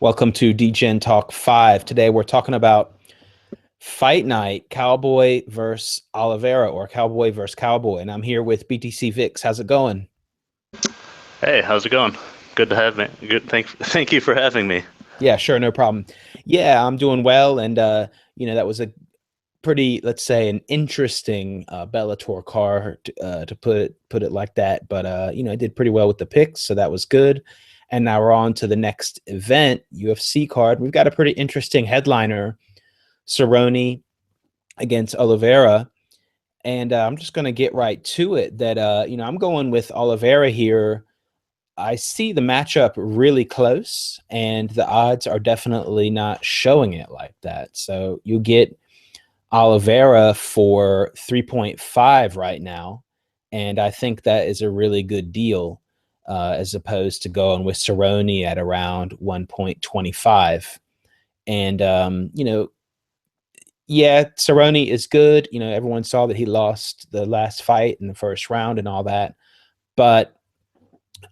Welcome to Degentalk 5. Today we're talking about Fight Night, Cowboy versus Oliveira or Cowboy versus Cowboy. And I'm here with BTC Vix. How's it going? Hey, how's it going? Good to have me. Good, thank you for having me. Yeah, sure, no problem. Yeah, I'm doing well. And, that was a pretty, let's say, an interesting Bellator card to put it like that. But, I did pretty well with the picks, so that was good. And now we're on to the next event, UFC card. We've got a pretty interesting headliner, Cerrone against Oliveira. And I'm just going to get right to it that, I'm going with Oliveira here. I see the matchup really close, and the odds are definitely not showing it like that. So you get Oliveira for 3.5 right now. And I think that is a really good deal as opposed to going with Cerrone at around 1.25. And, yeah, Cerrone is good. Everyone saw that he lost the last fight in the first round and all that. But,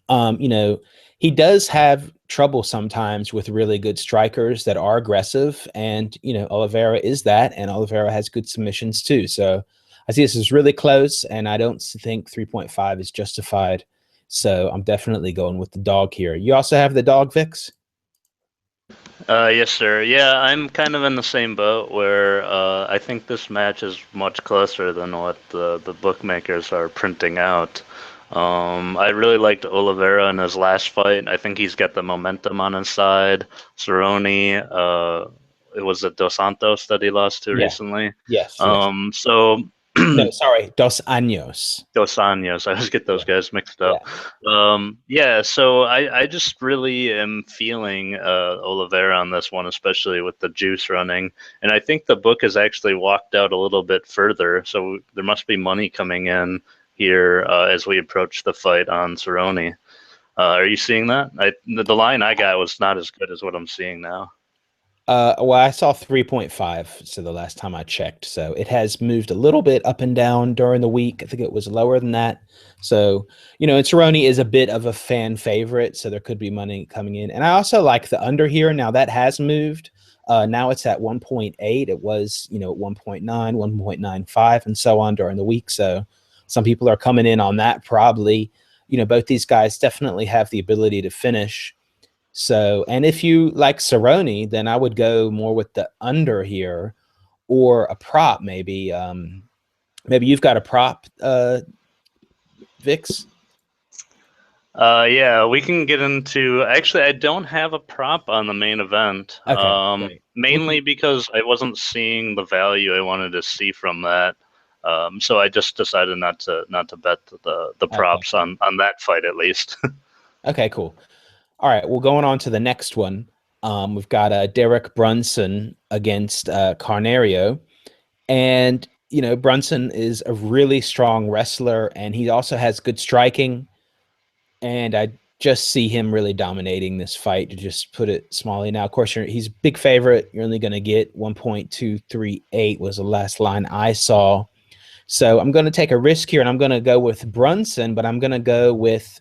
um, you know, he does have trouble sometimes with really good strikers that are aggressive. And, Oliveira is that. And Oliveira has good submissions too. So I see this is really close. And I don't think 3.5 is justified. So I'm definitely going with the dog here. You also have the dog, Vix? Yes, sir. Yeah, I'm kind of in the same boat where I think this match is much closer than what the bookmakers are printing out. I really liked Oliveira in his last fight. I think he's got the momentum on his side. Cerrone, it was a Dos Santos that he lost to Yeah. recently. Yes. Yes. So No, sorry. Dos Años. Dos Anjos. I always get those Yeah. guys mixed Yeah. up. Yeah, so I just really am feeling Oliveira on this one, especially with the juice running. And I think the book has actually walked out a little bit further, so there must be money coming in here as we approach the fight on Cerrone. Are you seeing that? The line I got was not as good as what I'm seeing now. Well, I saw 3.5, so the last time I checked. So it has moved a little bit up and down during the week. I think it was lower than that. So, and Cerrone is a bit of a fan favorite, so there could be money coming in. And I also like the under here. Now that has moved. Now it's at 1.8. It was, at 1.9, 1.95, and so on during the week. So some people are coming in on that probably. Both these guys definitely have the ability to finish. So, and if you like Cerrone, then I would go more with the under here or a prop, maybe. Maybe you've got a prop, Vix. Yeah, we can get into. Actually, I don't have a prop on the main event, Okay, great. We can, mainly because I wasn't seeing the value I wanted to see from that. So I just decided not to bet the okay, props cool. on that fight at least. Okay, cool. All right, well, going on to the next one. We've got Derek Brunson against Carnerio. And, Brunson is a really strong wrestler, and he also has good striking. And I just see him really dominating this fight, to just put it smallly. Now, of course, he's a big favorite. You're only going to get 1.238 was the last line I saw. So I'm going to take a risk here, and I'm going to go with Brunson, but I'm going to go with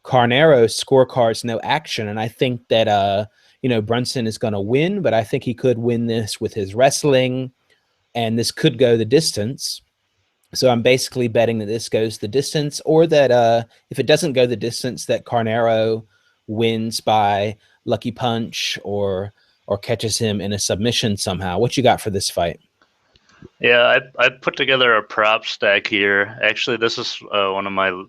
Carnero's scorecards, no action. And I think that, Brunson is going to win, but I think he could win this with his wrestling, and this could go the distance. So I'm basically betting that this goes the distance, or that if it doesn't go the distance, that Carnero wins by lucky punch or catches him in a submission somehow. What you got for this fight? Yeah, I put together a prop stack here. Actually, this is one of my.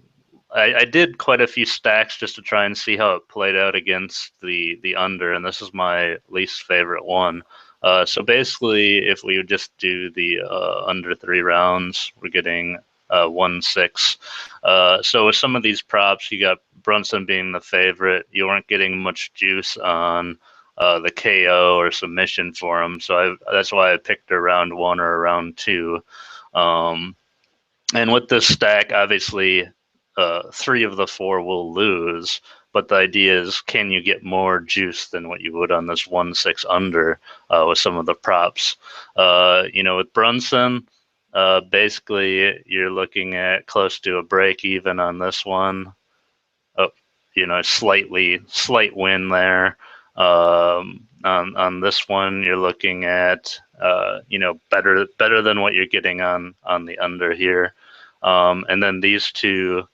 I did quite a few stacks just to try and see how it played out against the under, and this is my least favorite one. So basically, if we would just do the under 3 rounds, we're getting 1-6. So with some of these props, you got Brunson being the favorite. You weren't getting much juice on the KO or submission for him. So that's why I picked a round 1 or a round 2. Um, and with this stack, obviously, 3 of the 4 will lose. But the idea is, can you get more juice than what you would on this 1-6 under with some of the props? With Brunson, basically you're looking at close to a break even on this one. Oh, slight win there. On this one, you're looking at better than what you're getting on the under here, and then these two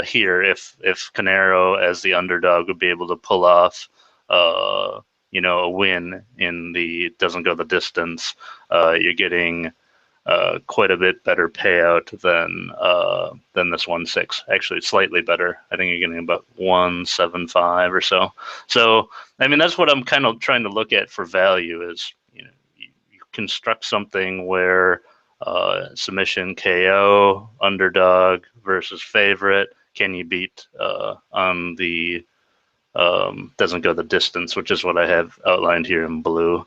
here, if Canero as the underdog would be able to pull off a win in the doesn't go the distance, you're getting quite a bit better payout than this 1.6. Actually, slightly better. I think you're getting about 1.75 or so. So, I mean, that's what I'm kind of trying to look at for value. Is you construct something where submission KO, underdog versus favorite. Can you beat on the doesn't go the distance, which is what I have outlined here in blue.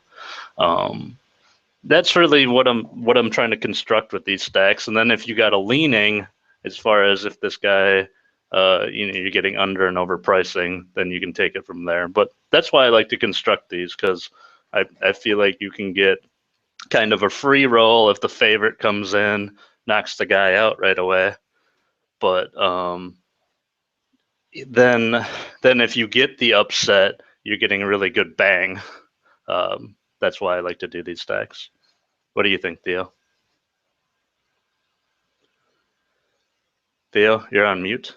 That's really what I'm trying to construct with these stacks. And then if you got a leaning, as far as if this guy, you're getting under and overpricing, then you can take it from there. But that's why I like to construct these, because I feel like you can get kind of a free roll if the favorite comes in, knocks the guy out right away. But then if you get the upset, you're getting a really good bang. That's why I like to do these stacks. What do you think, Theo? Theo, you're on mute.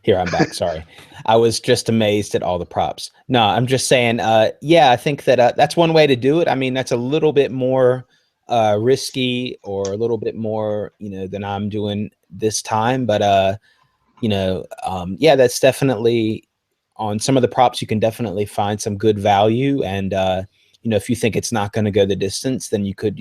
Here, I'm back. Sorry. I was just amazed at all the props. No, I'm just saying, yeah, I think that that's one way to do it. I mean, that's a little bit more risky, or a little bit more, than I'm doing this time. But, yeah, that's definitely on some of the props. You can definitely find some good value. And, if you think it's not going to go the distance, then you could,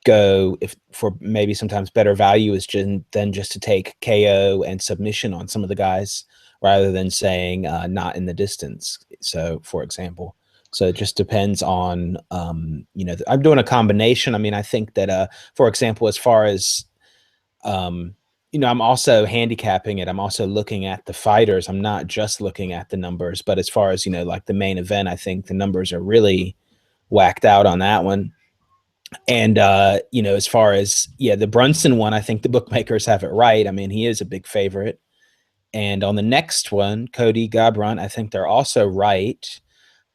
go if for maybe sometimes better value is than just to take KO and submission on some of the guys, rather than saying not in the distance. So, for example, so it just depends on, I'm doing a combination. I mean, I think that, for example, as far as, I'm also handicapping it. I'm also looking at the fighters. I'm not just looking at the numbers, but as far as, like the main event, I think the numbers are really whacked out on that one. And, as far as, the Brunson one, I think the bookmakers have it right. I mean, he is a big favorite. And on the next one, Cody Garbrandt, I think they're also right.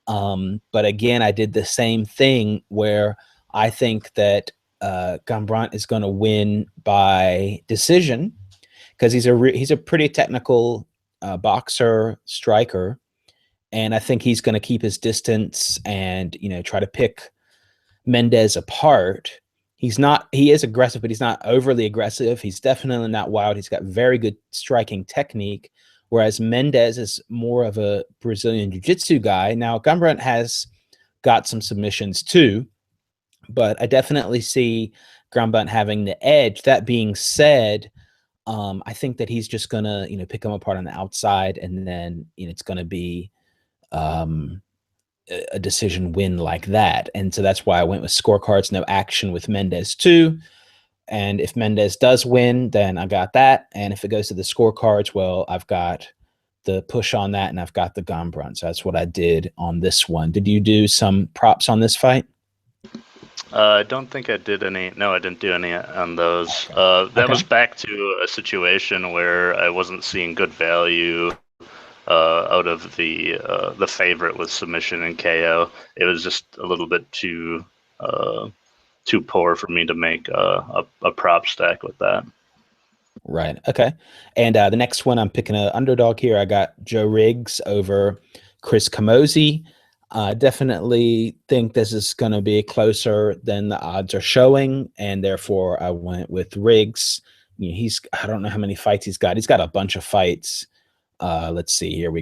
But again, I did the same thing where I think that Garbrandt is going to win by decision, because he's a pretty technical boxer, striker. And I think he's going to keep his distance and, try to pick Mendes apart. He is aggressive, but he's not overly aggressive. He's definitely not wild. He's got very good striking technique, whereas Mendes is more of a Brazilian jiu-jitsu guy. Now, Garbrandt has got some submissions too, but I definitely see Garbrandt having the edge. That being said, I think that he's just gonna, pick him apart on the outside, and then it's gonna be a decision win like that. And so that's why I went with scorecards, no action with Mendes too. And if Mendes does win, then I got that. And if it goes to the scorecards, well, I've got the push on that, and I've got the Garbrandt. So that's what I did on this one. Did you do some props on this fight? I don't think I did any. No, I didn't do any on those. That was back to a situation where I wasn't seeing good value out of the favorite with submission and KO. It was just a little bit too poor for me to make a prop stack with that. Right. Okay. And the next one, I'm picking an underdog here. I got Joe Riggs over Chris Camozzi. Definitely think this is going to be closer than the odds are showing, and therefore I went with Riggs. I don't know how many fights he's got. He's got a bunch of fights. Let's see here.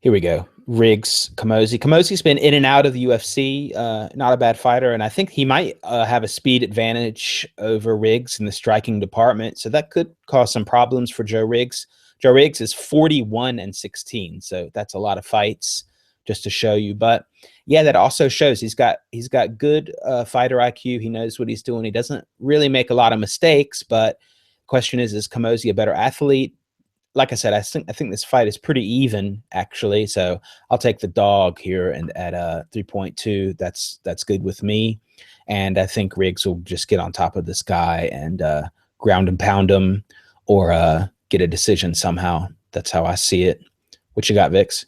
Here we go. Riggs, Camozzi. Camozzi's been in and out of the UFC. Not a bad fighter, and I think he might have a speed advantage over Riggs in the striking department. So that could cause some problems for Joe Riggs. Joe Riggs is 41-16, so that's a lot of fights, just to show you. But yeah, that also shows he's got good fighter IQ. He knows what he's doing. He doesn't really make a lot of mistakes. But the question is Camozzi a better athlete? Like I said, I think this fight is pretty even, actually. So I'll take the dog here, and at 3.2, that's good with me. And I think Riggs will just get on top of this guy and ground and pound him, or get a decision somehow. That's how I see it. What you got, Vix?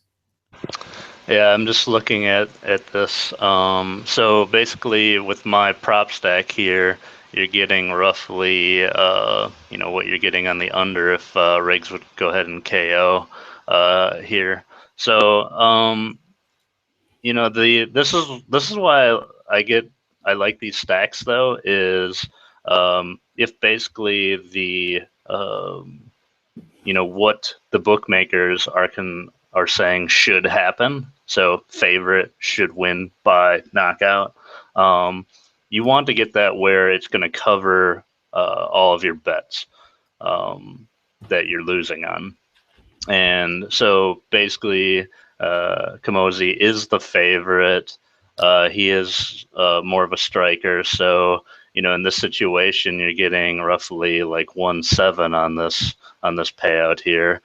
Yeah, I'm just looking at this. So basically, with my prop stack here, you're getting roughly, what you're getting on the under if Riggs would go ahead and KO here. So, this is why I like these stacks though is if basically what the bookmakers are saying should happen. So favorite should win by knockout. You want to get that where it's going to cover all of your bets that you're losing on. And so basically, Kamosi is the favorite. He is more of a striker. So, in this situation, you're getting roughly like 1-7 on this payout here.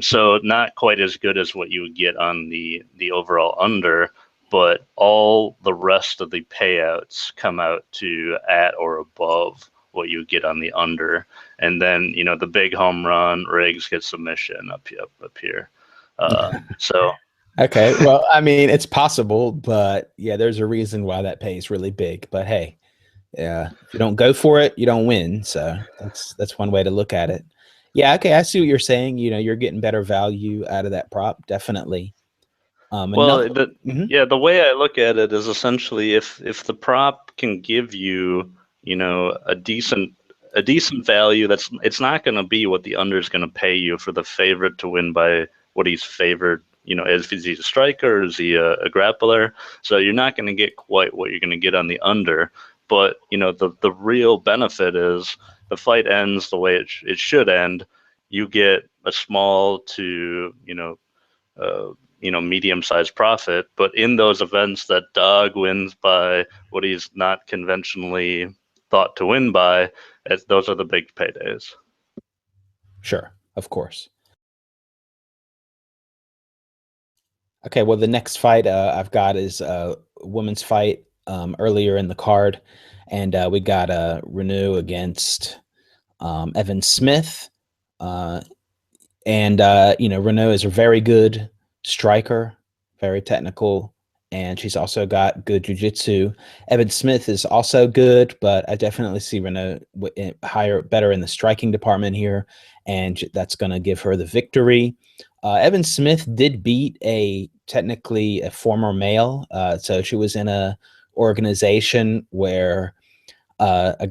So not quite as good as what you would get on the overall under, but all the rest of the payouts come out to at or above what you get on the under. And then, the big home run, Riggs gets submission up here. So Okay. Well, I mean, it's possible, but yeah, there's a reason why that pays really big. But hey, yeah, if you don't go for it, you don't win. So that's one way to look at it. Yeah, okay, I see what you're saying. You're getting better value out of that prop, definitely. Another. Well, Mhm. yeah, the way I look at it is essentially if the prop can give you, a decent value, it's not going to be what the under is going to pay you for the favorite to win by what he's favored. Is he a striker or is he a grappler? So you're not going to get quite what you're going to get on the under. But the real benefit is the fight ends the way it should end. You get a small to medium-sized profit. But in those events that Dog wins by what he's not conventionally thought to win by, those are the big paydays. Sure, of course. Okay, well, the next fight I've got is a women's fight earlier in the card, and we got Renew against Evan Smith. Uh, And Renault is a very good striker, very technical, and she's also got good jujitsu. Evan Smith is also good, but I definitely see Renault better in the striking department here, and that's going to give her the victory. Evan Smith did beat technically a former male, so she was in a organization where a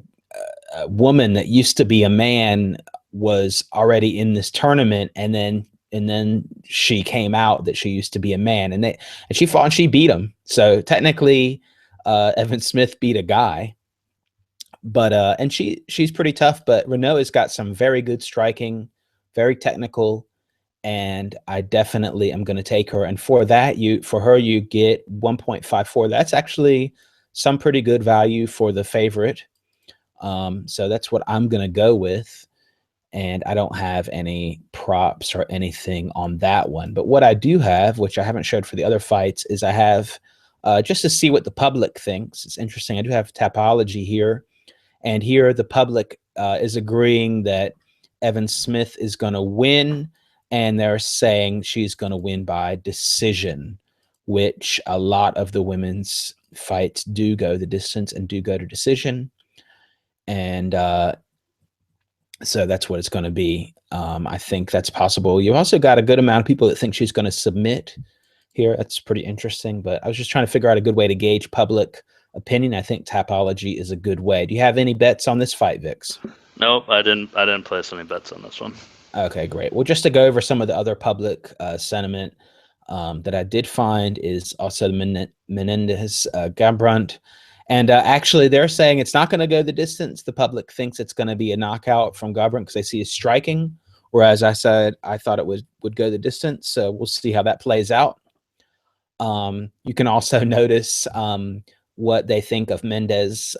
woman that used to be a man was already in this tournament, and then she came out that she used to be a man, and she fought and she beat him. So technically, Evan Smith beat a guy, but and she's pretty tough. But Renault has got some very good striking, very technical, and I definitely am going to take her. And for her you get 1.54. That's actually some pretty good value for the favorite. So that's what I'm going to go with. And I don't have any props or anything on that one. But what I do have, which I haven't showed for the other fights, is I have just to see what the public thinks. It's interesting. I do have Tapology here. And here the public is agreeing that Evan Smith is going to win. And they're saying she's going to win by decision, which a lot of the women's fights do go the distance and do go to decision. And so that's what it's going to be. I think that's possible. You also got a good amount of people that think she's going to submit here. That's pretty interesting. But I was just trying to figure out a good way to gauge public opinion. I think Tapology is a good way. Do you have any bets on this fight, Vix? Nope, I didn't place any bets on this one. Okay, great. Well, just to go over some of the other public sentiment that I did find is also the Menendez Gambrandt. And actually, they're saying it's not going to go the distance. The public thinks it's going to be a knockout from Garbrandt because they see his striking. Whereas I said I thought it would go the distance. So we'll see how that plays out. You can also notice what they think of Mendez'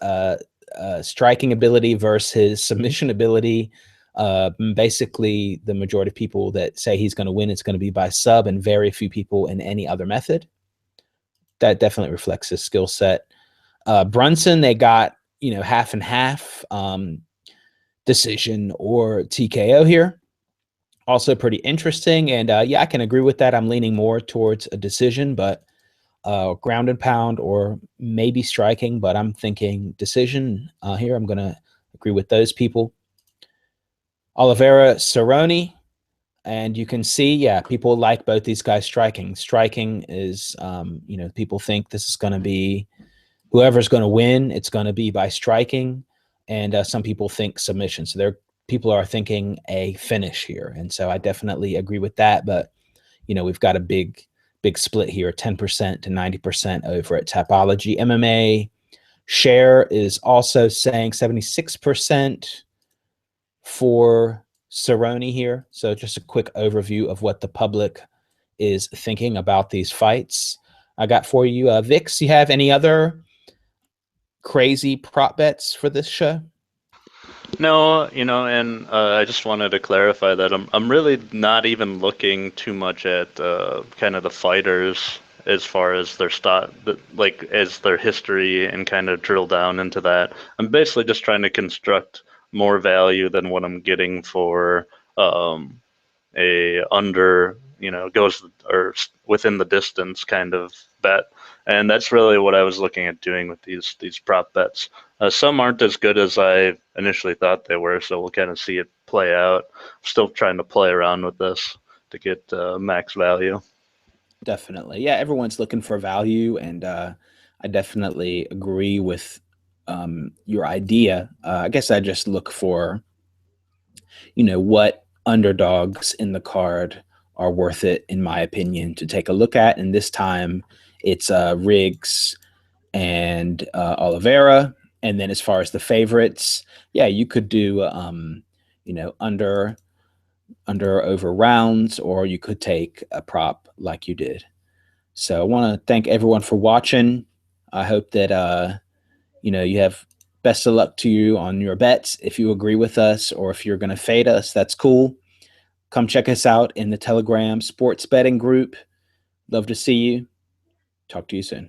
striking ability versus his submission ability. Basically, the majority of people that say he's going to win, it's going to be by sub, and very few people in any other method. That definitely reflects his skill set. Brunson, they got half and half, decision or TKO here. Also pretty interesting. And yeah, I can agree with that. I'm leaning more towards a decision, but ground and pound or maybe striking, but I'm thinking decision here. I'm going to agree with those people. Oliveira Cerrone. And you can see, yeah, people like both these guys striking. Striking is, people think this is going to be whoever's going to win. It's going to be by striking, and some people think submission. So there, people are thinking a finish here, and so I definitely agree with that. But we've got a big split here, 10% to 90% over at Tapology. MMA share is also saying 76% for Cerrone here. So just a quick overview of what the public is thinking about these fights. I got for you, Vix. You have any other crazy prop bets for this show? No, and I just wanted to clarify that I'm really not even looking too much at kind of the fighters as far as their like as their history and kind of drill down into that. I'm basically just trying to construct more value than what I'm getting for um, a under, goes or within the distance kind of bet. And that's really what I was looking at doing with these prop bets. Some aren't as good as I initially thought they were, so we'll kind of see it play out. I'm still trying to play around with this to get max value. Definitely. Yeah, everyone's looking for value, and I definitely agree with your idea. I guess I just look for, what underdogs in the card are worth it, in my opinion, to take a look at. And this time it's Riggs and Oliveira. And then as far as the favorites, yeah, you could do, under over rounds, or you could take a prop like you did. So I want to thank everyone for watching. I hope that you have best of luck to you on your bets. If you agree with us or if you're going to fade us, that's cool. Come check us out in the Telegram sports betting group. Love to see you. Talk to you soon.